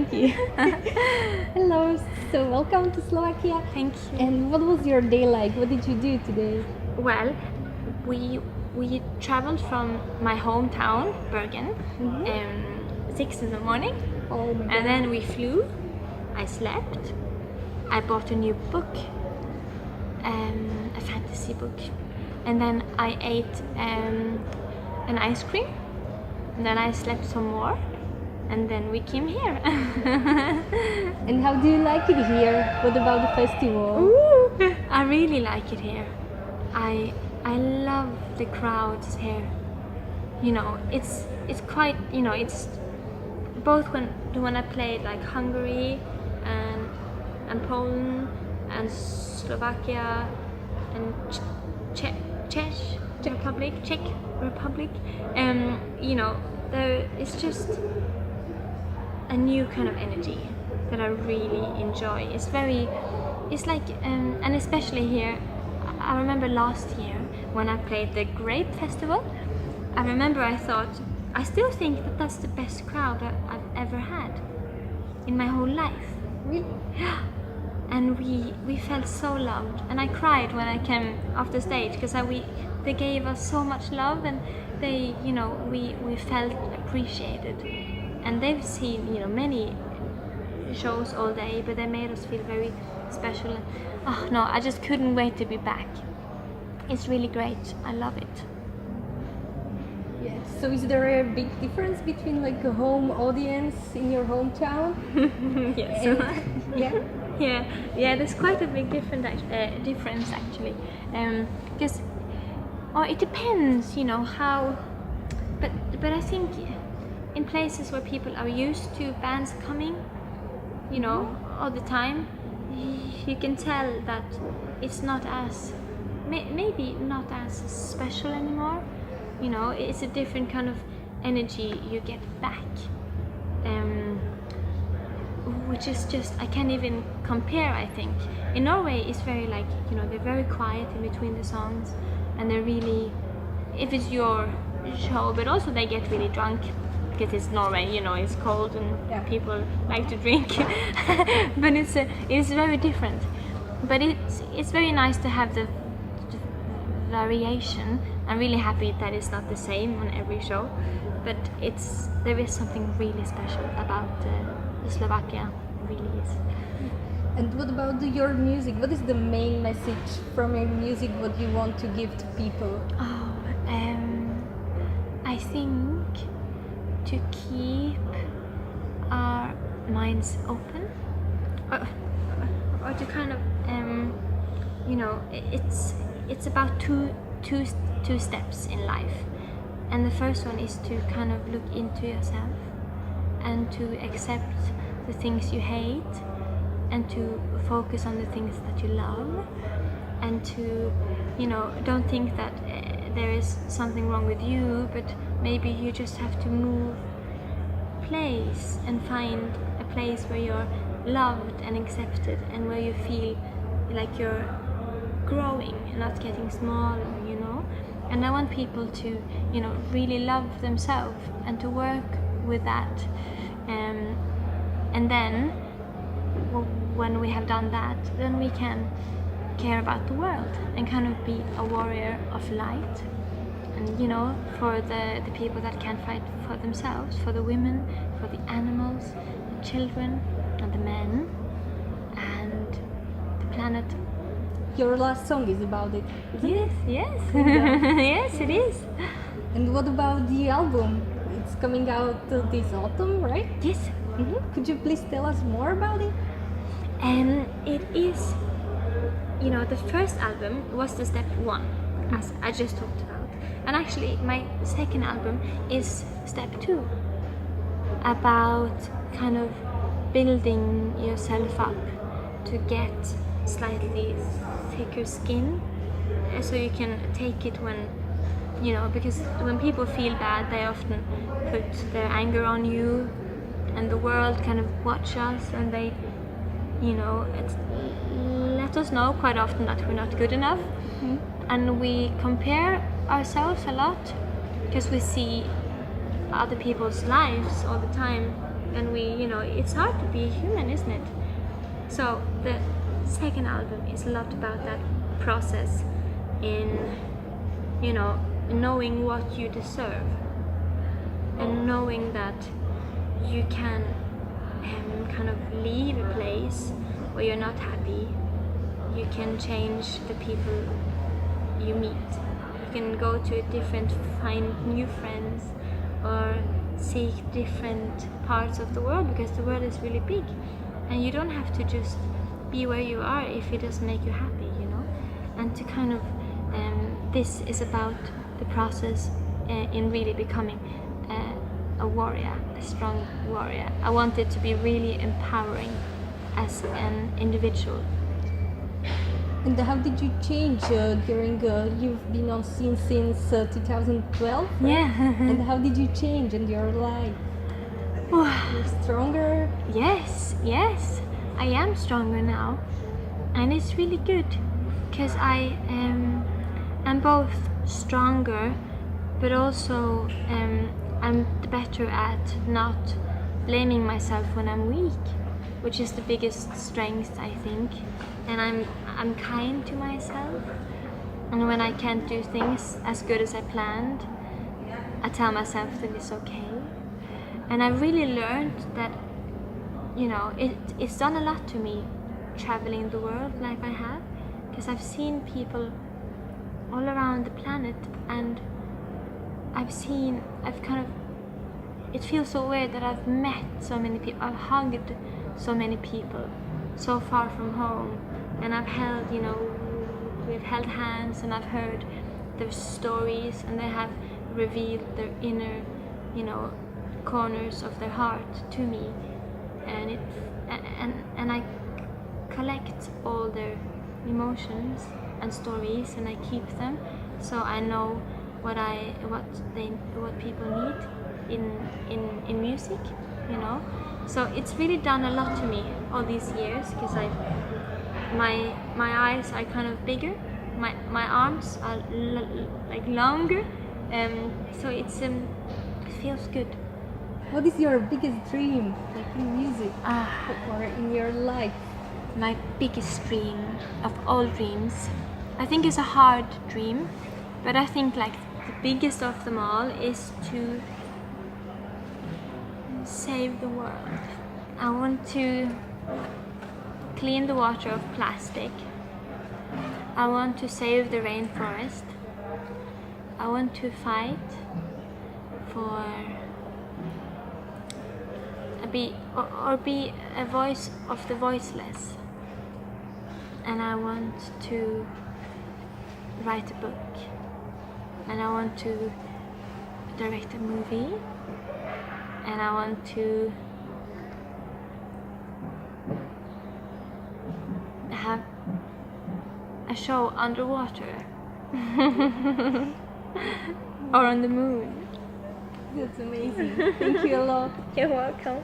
Thank you. Hello, so welcome to Slovakia. Thank you. And what was your day like? What did you do today? Well, we traveled from my hometown, Bergen, 6 in the morning, Oh my and then we flew. I slept. I bought a new book, a fantasy book, and then I ate an ice cream, and then I slept some more, and then we came here. And how do you like it here? What about the festival? Ooh, I really like it here. I love the crowds here. You know, it's quite, you know, it's both when I played like Hungary and Poland and Slovakia and Czech Republic. You know, there is just a new kind of energy that I really enjoy. It's like, and especially here, I remember last year when I played the Grape Festival, I still think that that's the best crowd that I've ever had in my whole life. Really? Yeah. And we felt so loved, and I cried when I came off the stage because they gave us so much love, and they, you know, we felt appreciated. And they've seen, you know, many shows all day, but they made us feel very special. And, oh no, I just couldn't wait to be back. It's really great. I love it. Yes. So is there a big difference between like a home audience in your hometown? Yes. Yeah. Yeah. There's quite a big difference actually, because, or it depends, you know, how. But I think in places where people are used to bands coming, you know, all the time, you can tell that it's not as, maybe not as special anymore. You know, it's a different kind of energy you get back, which is just, I can't even compare. I think in Norway it's very like, you know, they're very quiet in between the songs, and they're really, if it's your show, but also they get really drunk because it's Norway, you know, it's cold and people like to drink. But it's very different. But it's very nice to have the variation. I'm really happy that it's not the same on every show, but there is something really special about Slovakia. It really is. And what about your music? What is the main message from your music? What you want to give to people? Oh, I think to keep our minds open, or to kind of, you know, it's about two steps in life, and the first one is to kind of look into yourself and to accept the things you hate, and to focus on the things that you love, and to, you know, don't think that there is something wrong with you, but maybe you just have to move place and find a place where you're loved and accepted, and where you feel like you're growing and not getting smaller, you know. And I want people to, you know, really love themselves and to work with that, and then when we have done that, then we can care about the world and kind of be a warrior of light. And, you know, for the people that can't fight for themselves, for the women, for the animals, the children, and the men, and the planet. Your last song is about it, isn't it? Yes. Yes, it is. And what about the album? It's coming out this autumn, right? Yes. Could you please tell us more about it? And it is, you know, the first album was the step one, as I just talked about. And actually, my second album is step two, about kind of building yourself up to get slightly thicker skin, so you can take it when, you know, because when people feel bad, they often put their anger on you, and the world kind of watch us, and they, you know, let us know quite often that we're not good enough. And we compare ourselves a lot because we see other people's lives all the time, and it's hard to be human, isn't it? So the second album is a lot about that process in, knowing what you deserve, and knowing that you can kind of leave a place where you're not happy. You can change the people you meet. You can go to a different, find new friends, or seek different parts of the world, because the world is really big, and you don't have to just be where you are if it doesn't make you happy, and to kind of this is about the process in really becoming a warrior, a strong warrior. I want it to be really empowering as an individual. And how did you change during you've been on scene since 2012? Right? Yeah. And how did you change in your life? You're stronger? Yes, I am stronger now, and it's really good, because I am both stronger, but also I'm better at not blaming myself when I'm weak, which is the biggest strength, I think. And I'm kind to myself, and when I can't do things as good as I planned, I tell myself that it's okay. And I really learned that, it's done a lot to me traveling the world like I have, because I've seen people all around the planet, and it feels so weird that I've met so many people, I've hugged so many people so far from home, and I've held, we've held hands, and I've heard their stories, and they have revealed their inner, corners of their heart to me, and I collect all their emotions and stories, and I keep them, so I know what people need in music, So it's really done a lot to me all these years, because my eyes are kind of bigger, my arms are like longer, so it feels good. What is your biggest dream, like in music or in your life? My biggest dream of all dreams, I think it's a hard dream, but I think like the biggest of them all is to save the world. I want to clean the water of plastic. I want to save the rainforest. I want to fight for be a voice of the voiceless. And I want to write a book, and I want to direct a movie, and I want to have a show underwater or on the moon. That's amazing. Thank you a lot. You're welcome.